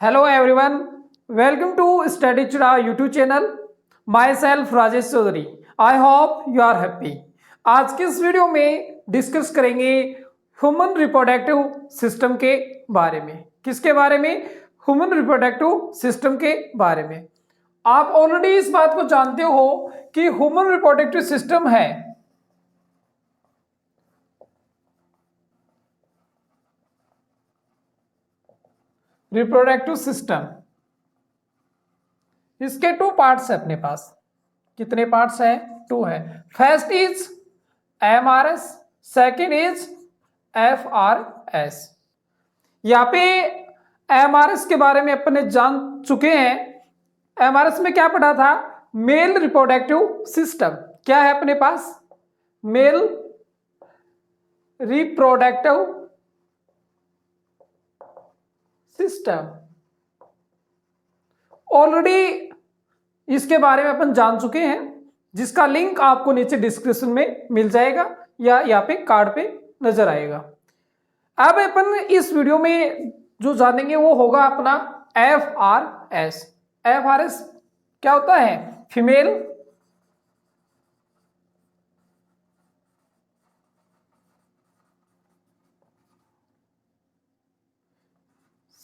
Hello everyone, welcome to study चुरा YouTube channel. Myself Rajesh Chaudhary. I hope you are happy. आज के इस video में डिस्कस करेंगे ह्यूमन रिप्रोडक्टिव सिस्टम के बारे में। किसके बारे में? ह्यूमन रिप्रोडक्टिव सिस्टम के बारे में। आप ऑलरेडी इस बात को जानते हो कि ह्यूमन रिप्रोडक्टिव सिस्टम है रिप्रोडक्टिव सिस्टम, इसके टू पार्ट्स है अपने पास। कितने पार्ट्स है? टू है। First is MRS, second is FRS. यहाँ पे एमआरएस के बारे में अपन ने जान चुके हैं। एमआरएस में क्या पढ़ा था? Male reproductive system. क्या है अपने पास? Male reproductive system. ऑलरेडी इसके बारे में अपन जान चुके हैं, जिसका लिंक आपको नीचे डिस्क्रिप्शन में मिल जाएगा या यहाँ पे कार्ड पे नजर आएगा। अब अपन इस वीडियो में जो जानेंगे वो होगा अपना एफआरएस। एफआरएस क्या होता है? Female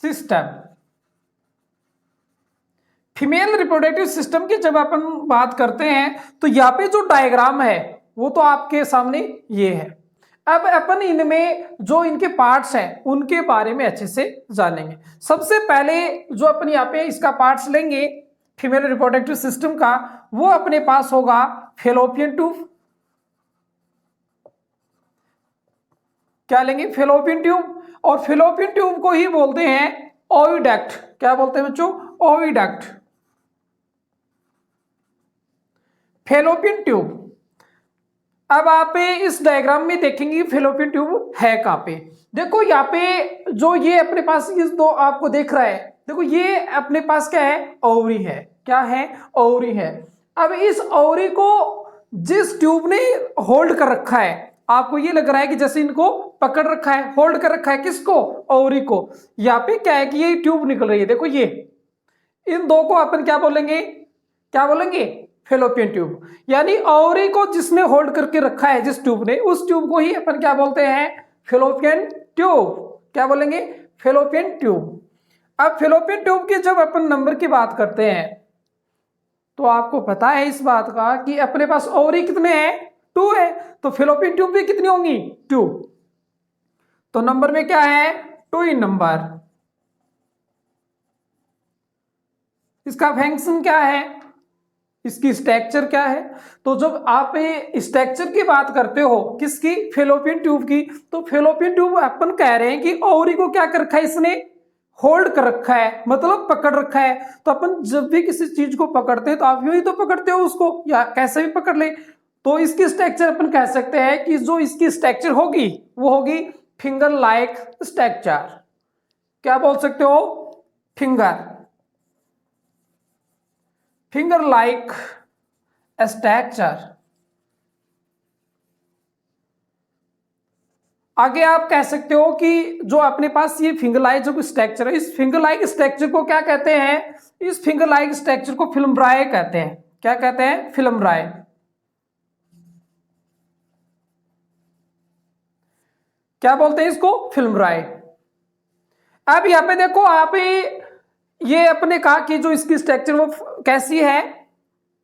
system. Female reproductive system की जब अपन बात करते हैं तो यहाँ पे जो डायग्राम है वो तो आपके सामने ये है। अब अपन इनमें जो इनके पार्ट्स हैं उनके बारे में अच्छे से जानेंगे। सबसे पहले जो अपन यहाँ पे इसका पार्ट्स लेंगे फीमेल रिप्रोडक्टिव सिस्टम का, वो अपने पास होगा फेलोपियन ट्यूब। क्या लेंगे? Fallopian tube. और फेलोपियन ट्यूब को ही बोलते हैं ओविडक्ट। क्या बोलते हैं बच्चों? ओविडक्ट। Fallopian tube. अब आप इस डायग्राम में देखेंगे फेलोपियन ट्यूब है कहां पे। देखो यहाँ पे जो ये अपने पास इस दो आपको देख रहा है, देखो ये अपने पास क्या है? ओवरी है। क्या है? ओवरी है। अब इस ओवरी को जिस ट्यूब ने होल्ड कर रखा है, आपको ये लग रहा है कि जैसे इनको पकड़ रखा है, होल्ड कर रखा है। किसको? ओवरी को। यहाँ पे क्या है कि ये ट्यूब निकल रही है, देखो ये। इन दो को अपन क्या बोलेंगे? क्या बोलेंगे? Fallopian tube. यानी ओवरी को जिसने होल्ड करके रखा है, जिस ट्यूब ने, उस ट्यूब को ही अपन क्या बोलते हैं? Fallopian tube. क्या बोलेंगे? Fallopian tube. अब फेलोपियन ट्यूब के जब अपन नंबर की बात करते हैं तो आपको पता है इस बात का कि अपने पास ओवरी कितने हैं? 2 है। तो फेलोपियन ट्यूब भी कितनी होंगी? 2। तो नंबर में क्या है? 2 इन नंबर। इसका फंक्शन क्या है? इसकी स्ट्रक्चर क्या है? तो जब आप स्ट्रक्चर की बात करते हो किसकी? फेलोपियन ट्यूब की, तो फेलोपियन ट्यूब अपन कह रहे हैं कि ओवरी को क्या कर रखा है? इसने होल्ड कर रखा है, मतलब पकड़ रखा है। तो अपन जब भी किसी चीज को पकड़ते हैं तो आप यूं ही तो पकड़ते हो उसको, या कैसे भी पकड़ ले। तो इसकी स्ट्रक्चर अपन कह सकते हैं कि जो इसकी स्ट्रक्चर होगी वो होगी फिंगर लाइक स्ट्रक्चर। क्या बोल सकते हो? Finger like structure. आगे आप कह सकते हो कि जो अपने पास ये फिंगर लाइक जो स्ट्रक्चर है, इस फिंगर लाइक स्ट्रक्चर को क्या कहते हैं? इस फिंगर लाइक स्ट्रक्चर को फिल्मब्राय कहते हैं। क्या कहते हैं? फिल्मब्राय। क्या बोलते हैं इसको? फिल्मब्राय। अब यहाँ पे देखो, आप ये अपने कहा कि जो इसकी स्ट्रक्चर वो कैसी है?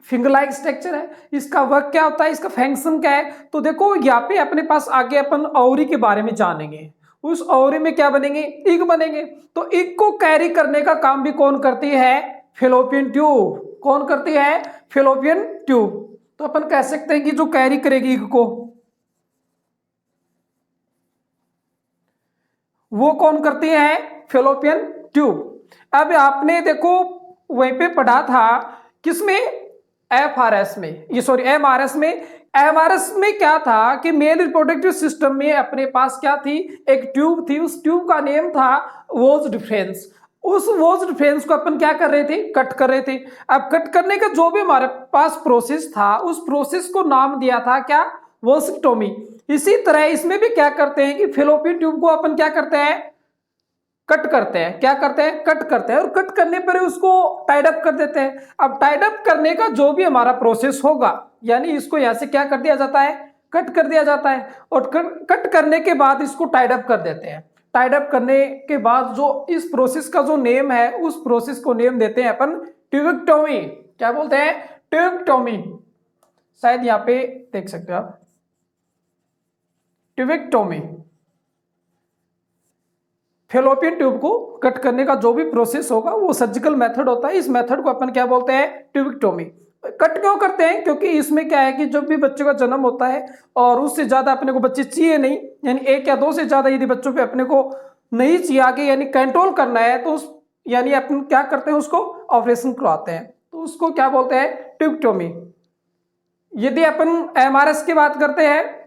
फिंगर लाइक स्ट्रक्चर है। इसका वर्क क्या होता है? इसका फंक्शन क्या है? तो देखो यहाँ पे अपने पास आगे अपन ओवरी के बारे में जानेंगे। उस ओवरी में क्या बनेंगे? इग बनेंगे। तो इग को कैरी करने का काम भी कौन करती है? Fallopian tube. कौन करती है? Fallopian tube. तो अपन कह सकते हैं कि जो कैरी करेगी इग को, वो कौन करती है? Fallopian tube. अब आपने देखो वहीं पे पढ़ा था किसमें? एफआरएस में, ये सॉरी एमआरएस में। एमआरएस में क्या था कि मेल रिप्रोडक्टिव सिस्टम में अपने पास क्या थी? एक ट्यूब थी। उस ट्यूब का नेम था वोज डिफरेंस। उस वोज डिफरेंस को अपन क्या कर रहे थे? कट कर रहे थे। अब कट करने का जो भी हमारे पास प्रोसेस था, उस प्रोसेस को नाम दिया था क्या? वोस्क्टोमी। इसी तरह इसमें भी क्या करते हैं कि फेलोपियन ट्यूब को अपन क्या करते हैं? कट करते हैं। क्या करते हैं? कट करते हैं, और कट करने पर उसको टाइड अप कर देते हैं। अब टाइड अप करने का जो भी हमारा प्रोसेस होगा, यानी इसको यहां से क्या कर दिया जाता है? कट कर दिया जाता है, और कट करने के बाद इसको टाइड अप कर देते हैं। टाइड अप करने के बाद जो इस प्रोसेस का जो नेम है, उस प्रोसेस को नेम देते हैं अपन ट्यूबेक्टोमी। क्या बोलते हैं? ट्यूबेक्टोमी। शायद यहाँ पे देख सकते हो आप, ट्यूबेक्टोमी। फेलोपियन ट्यूब को कट करने का जो भी प्रोसेस होगा वो सर्जिकल मेथड होता है। इस मेथड को अपन क्या बोलते हैं? ट्यूबेक्टोमी। कट क्यों करते हैं? क्योंकि इसमें क्या है कि जब भी बच्चे का जन्म होता है और उससे ज्यादा अपने को बच्चे चाहिए नहीं, यानी एक या दो से ज्यादा यदि बच्चों पे अपने को नहीं चाहिए आगे, यानी कंट्रोल करना है, तो उस यानी अपन क्या करते हैं? उसको ऑपरेशन करवाते हैं, तो उसको क्या बोलते हैं? ट्यूबेक्टोमी। यदि अपन एमआरएस की बात करते हैं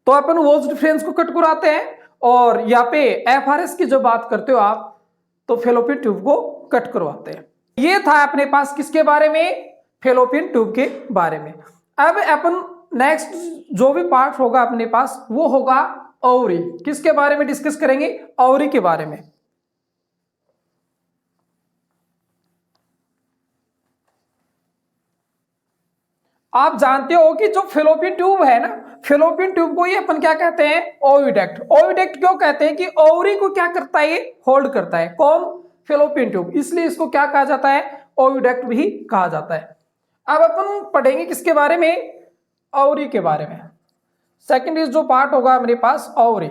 तो अपन वोल्स डिफरेंस को कट कराते हैं, और यहाँ पे एफआरएस की जो बात करते हो आप, तो फेलोपियन ट्यूब को कट करवाते हैं। ये था अपने पास किसके बारे में? फेलोपियन ट्यूब के बारे में। अब अपन नेक्स्ट जो भी पार्ट होगा अपने पास वो होगा ओवरी। किसके बारे में डिस्कस करेंगे? ओवरी के बारे में। आप जानते हो कि जो फेलोपियन ट्यूब है ना, फेलोपियन ट्यूब को ये अपन क्या कहते हैं? ओविडक्ट। ओविडक्ट क्यों कहते हैं? कि ओवरी को क्या करता है? ये होल्ड करता है। कौन? Fallopian tube. इसलिए इसको क्या कहा जाता है? ओविडक्ट भी कहा जाता है। अब अपन पढ़ेंगे किसके बारे में? ओवरी के बारे में। सेकंड इज जो पार्ट होगा मेरे पास ओवरी।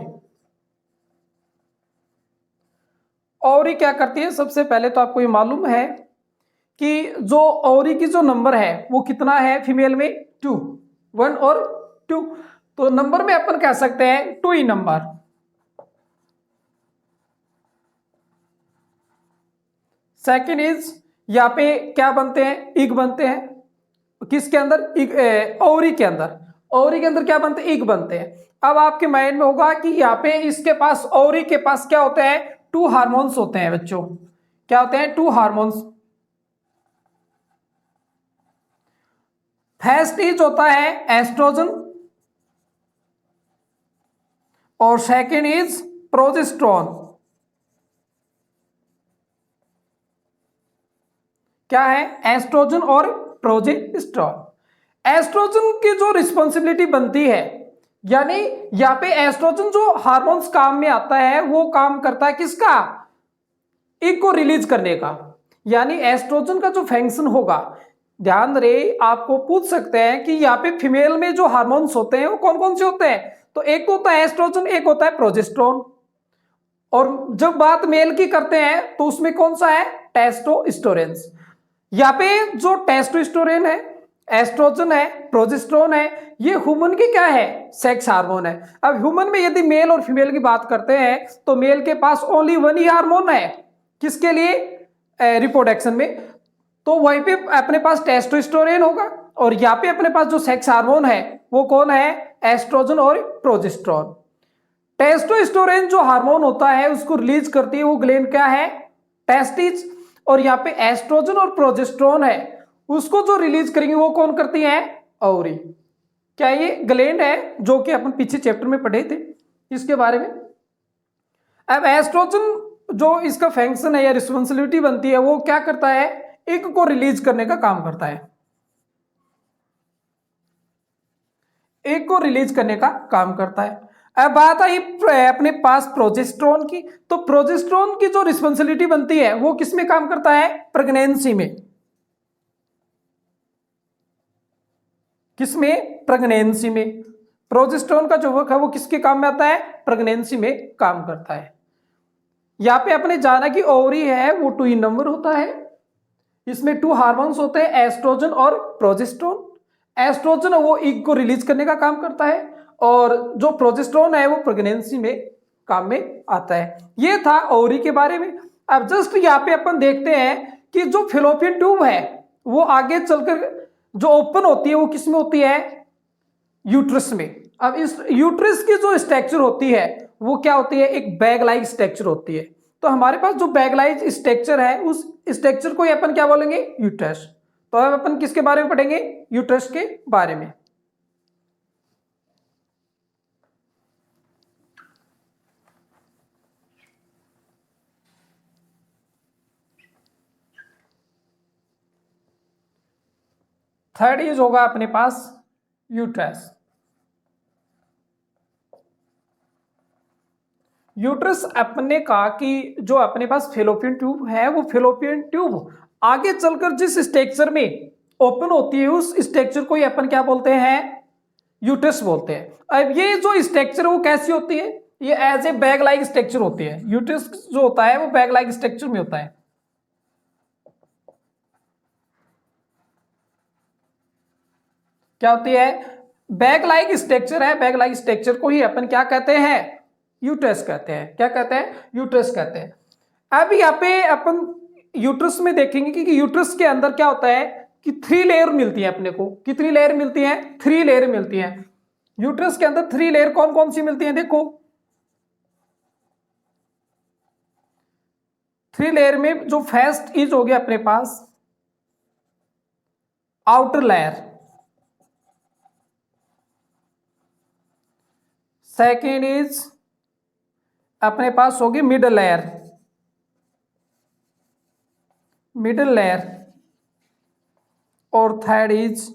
ओवरी क्या करती है? सबसे पहले तो आपको ये मालूम है कि जो ओवरी की जो नंबर है वो कितना है फीमेल में? 2, 1 और 2। तो नंबर में अपन कह सकते हैं 2 ही नंबर। सेकेंड इज यहाँ पे क्या बनते हैं? इग बनते हैं। किसके अंदर? ओवरी के अंदर। ओवरी के अंदर क्या बनते हैं? इग बनते हैं। अब आपके माइंड में होगा कि यहाँ पे इसके पास, ओवरी के पास क्या होते हैं? 2 हार्मोन्स होते हैं बच्चों। क्या होते हैं? 2 हार्मोन्स। फर्स्ट इज होता है एस्ट्रोजन, और सेकेंड इज प्रोजेस्टेरोन। क्या है? एस्ट्रोजन और प्रोजेस्टेरोन। एस्ट्रोजन की जो रिस्पॉन्सिबिलिटी बनती है, यानी यहां पे एस्ट्रोजन जो हार्मोन्स काम में आता है वो काम करता है किसका? इग को रिलीज करने का। यानी एस्ट्रोजन का जो फंक्शन होगा, ध्यान रहे, आपको पूछ सकते हैं कि यहाँ पे फीमेल में जो हार्मोन्स होते हैं वो कौन कौन से होते हैं? तो एक होता है एस्ट्रोजन, एक होता है प्रोजेस्टेरोन। और जब बात मेल की करते हैं तो उसमें कौन सा है? टेस्टोस्टेरोन। यहाँ पे जो टेस्टोस्टेरोन है, एस्ट्रोजन है, प्रोजेस्टेरोन है, ये ह्यूमन की क्या है? सेक्स हार्मोन है। अब ह्यूमन में यदि मेल और फीमेल की बात करते हैं तो मेल के पास ओनली 1 ही हार्मोन है। किसके लिए? रिप्रोडक्शन में। तो वहीं पे अपने पास टेस्टोस्टेरोन होगा, और यहाँ पे अपने पास जो सेक्स हार्मोन है वो कौन है? एस्ट्रोजन और प्रोजेस्टेरोन। टेस्टोस्टेरोन जो हार्मोन होता है उसको रिलीज करती है वो ग्लैंड क्या है? टेस्टिस। और यहाँ पे एस्ट्रोजन और प्रोजेस्टेरोन है, उसको जो रिलीज करेंगे वो कौन करती है? ओवरी। क्या ये ग्लैंड है जो कि अपन पीछे चैप्टर में पढ़े थे इसके बारे में। अब एस्ट्रोजन जो इसका फंक्शन है या रिस्पॉन्सिबिलिटी बनती है वो क्या करता है? एग को रिलीज करने का काम करता है। एग को रिलीज करने का काम करता है। अब बात आई अपने पास प्रोजेस्टेरोन की, तो प्रोजेस्टेरोन की जो रिस्पॉन्सिबिलिटी बनती है वो किसमें काम करता है? प्रेगनेंसी में। किसमें? प्रेगनेंसी में। प्रोजेस्टेरोन का जो वर्क है वो किसके काम में आता है? प्रेगनेंसी में काम करता है। यहाँ पे आपने जाना कि ओवरी है वो 2 इन नंबर होता है, इसमें 2 हार्मोन्स होते हैं, एस्ट्रोजन और प्रोजेस्टेरोन। एस्ट्रोजन वो एग को रिलीज करने का काम करता है, और जो प्रोजेस्टेरोन है वो प्रेगनेंसी में काम में आता है। ये था ओवरी के बारे में। अब जस्ट यहाँ पे अपन देखते हैं कि जो फेलोपियन ट्यूब है वो आगे चलकर जो ओपन होती है वो किसमें होती है? यूट्रस में। अब इस यूट्रस की जो स्ट्रक्चर होती है वो क्या होती है? एक बैग लाइक स्ट्रक्चर होती है। तो हमारे पास जो बैग लाइक स्ट्रक्चर है उस स्ट्रक्चर को अपन क्या बोलेंगे? यूट्रस। तो अब अपन किसके बारे में पढ़ेंगे? यूट्रस के बारे में। थर्ड इज होगा अपने पास यूट्रस। यूट्रस अपने का कि जो अपने पास फेलोपियन ट्यूब है, वो फेलोपियन ट्यूब आगे चलकर जिस स्ट्रक्चर में ओपन होती है उस स्ट्रक्चर को ही अपन क्या बोलते हैं, यूट्रस बोलते हैं। अब ये जो स्ट्रक्चर है वो कैसी होती है, ये as a bag like structure होती है। यूट्रस जो होता है वो बैग लाइक स्ट्रक्चर में होता है। क्या होती है, बैग लाइक स्ट्रक्चर है। बैग लाइक स्ट्रक्चर को ही अपन क्या कहते हैं, यूट्रस कहते हैं। क्या कहते हैं, यूट्रस कहते हैं। अब यहाँ पे अपन यूट्रस में देखेंगे कि यूट्रस के अंदर क्या होता है कि 3 लेयर मिलती है अपने को। कितनी लेयर मिलती है, 3 लेयर मिलती है। यूट्रस के अंदर 3 लेयर कौन कौन सी मिलती है, देखो 3 लेयर में जो फर्स्ट इज हो गया अपने पास आउटर लेयर, सेकेंड इज अपने पास होगी मिडल लेयर, मिडल लेयर, और third is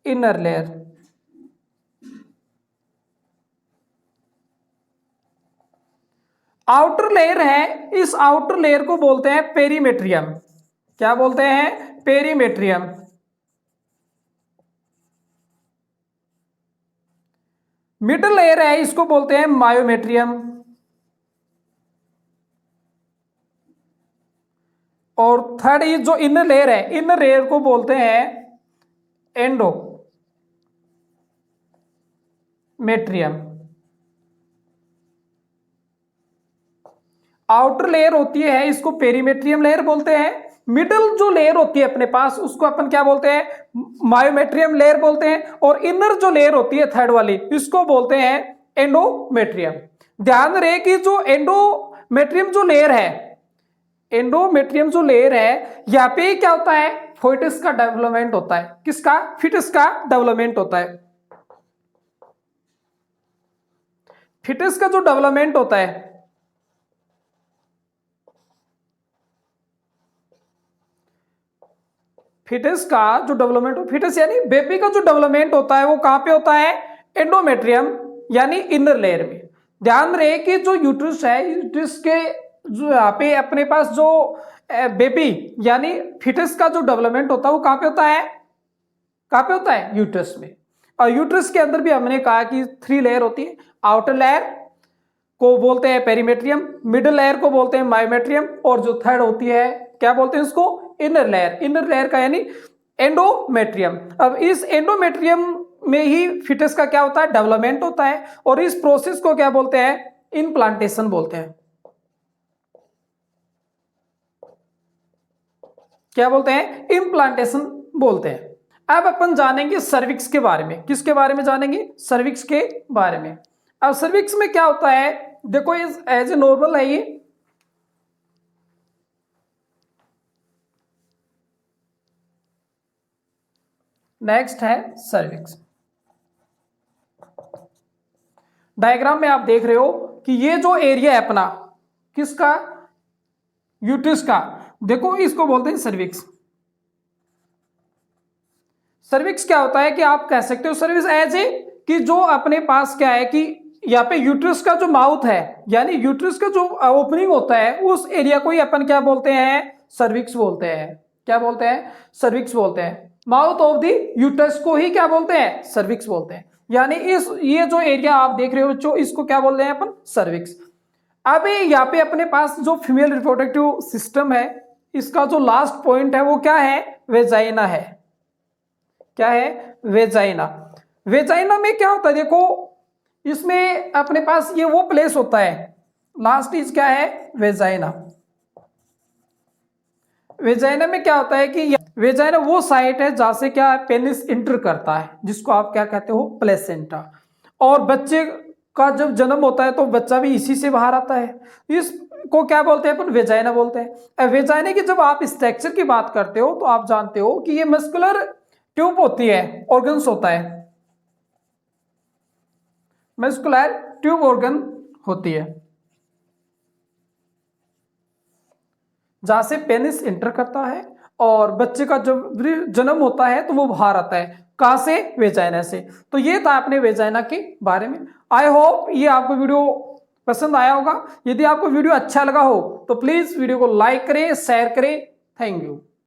inner layer. Outer layer है, इस आउटर लेयर को बोलते हैं पेरीमेट्रियम। क्या बोलते हैं, पेरीमेट्रियम। मिडल लेयर है, इसको बोलते हैं मायोमेट्रियम। और थर्ड ये जो इनर लेयर है, इनर लेयर को बोलते हैं एंडोमेट्रियम। आउटर लेयर होती है इसको पेरीमेट्रियम लेयर बोलते हैं। मिडल जो लेयर होती है अपने पास उसको अपन क्या बोलते हैं, मायोमेट्रियम लेयर बोलते हैं। और इनर जो लेयर होती है थर्ड वाली, इसको बोलते हैं एंडोमेट्रियम। ध्यान रहे कि जो एंडोमेट्रियम जो लेयर है, एंडोमेट्रियम जो लेयर है, यहाँ पे क्या होता है, फोइटस का डेवलपमेंट होता है। किसका, फिटस का डेवलपमेंट होता है। फिटस का जो डेवलपमेंट होता है, फिटस का जो डेवलपमेंट, फिटस यानी बेबी का जो डेवलपमेंट होता है वो कहां पे होता है, एंडोमेट्रियम यानी इनर लेयर में। ध्यान रहे कि जो यूट्रस है, यूट्रस के जो यहाँ पे अपने पास जो बेबी यानी फिटस का जो डेवलपमेंट होता है वो कहां पे होता है, कहां पे होता है, यूट्रस में। और यूट्रस के अंदर भी हमने कहा कि 3 लेयर होती है। आउटर लेयर को बोलते हैं पेरीमेट्रियम, मिडिल लेयर को बोलते हैं मायोमेट्रियम, और जो थर्ड होती है क्या बोलते हैं उसको, इनर लेयर। इनर लेयर का यानी एंडोमेट्रियम। अब इस एंडोमेट्रियम में ही फिटस का क्या होता है, डेवलपमेंट होता है। और इस प्रोसेस को क्या बोलते हैं, इम्प्लांटेशन बोलते हैं। क्या बोलते हैं, इम्प्लांटेशन बोलते हैं। अब अपन जानेंगे सर्विक्स के बारे में। किसके बारे में जानेंगे, सर्विक्स के बारे में। अब सर्विक्स में क्या होता है, देखो एज ए नॉर्मल है ये, नेक्स्ट है सर्विक्स। डायग्राम में आप देख रहे हो कि ये जो एरिया है अपना, किसका, यूट्रस का, देखो इसको बोलते हैं सर्विक्स। सर्विक्स क्या होता है कि आप कह सकते हो सर्विक्स एज ए कि जो अपने पास क्या है कि यहाँ पे यूट्रस का जो माउथ है, यानी यूट्रस का जो ओपनिंग होता है उस एरिया को ही अपन क्या बोलते हैं, सर्विक्स बोलते हैं। क्या बोलते हैं, सर्विक्स बोलते हैं। माउथ ऑफ द यूट्रस को ही क्या बोलते हैं, सर्विक्स बोलते हैं। यानी इस ये जो एरिया आप देख रहे हो बच्चों, इसको क्या बोल रहे हैं अपन, सर्विक्स। अब यहाँ पे अपने पास जो फीमेल रिप्रोडक्टिव सिस्टम है, इसका जो लास्ट पॉइंट है वो क्या है, वेजाइना है। क्या है, वेजाइना। वेजाइना में क्या होता है, देखो इसमें अपने पास ये वो प्लेस होता है, लास्ट इज क्या है, वेजाइना। वेजाइना में क्या होता है कि वेजाइना वो साइट है जहां से क्या है, पेनिस इंटर करता है, जिसको आप क्या कहते हो, प्लेसेंटा। और बच्चे का जब जन्म होता है तो बच्चा भी इसी से बाहर आता है। इसको क्या बोलते हैं अपन, वेजाइना बोलते हैं। वेजाइना की जब आप स्ट्रक्चर की बात करते हो तो आप जानते हो कि ये मस्कुलर ट्यूब होती है, ऑर्गन्स होता है, मस्कुलर ट्यूब ऑर्गन होती है, जहां से पेनिस इंटर करता है और बच्चे का जब जन्म होता है तो वो बाहर आता है, कहां से? वेजाइना से। तो ये था अपने वेजाइना के बारे में। आई होप ये आपको वीडियो पसंद आया होगा। यदि आपको वीडियो अच्छा लगा हो तो प्लीज वीडियो को लाइक करें, शेयर करें। Thank you.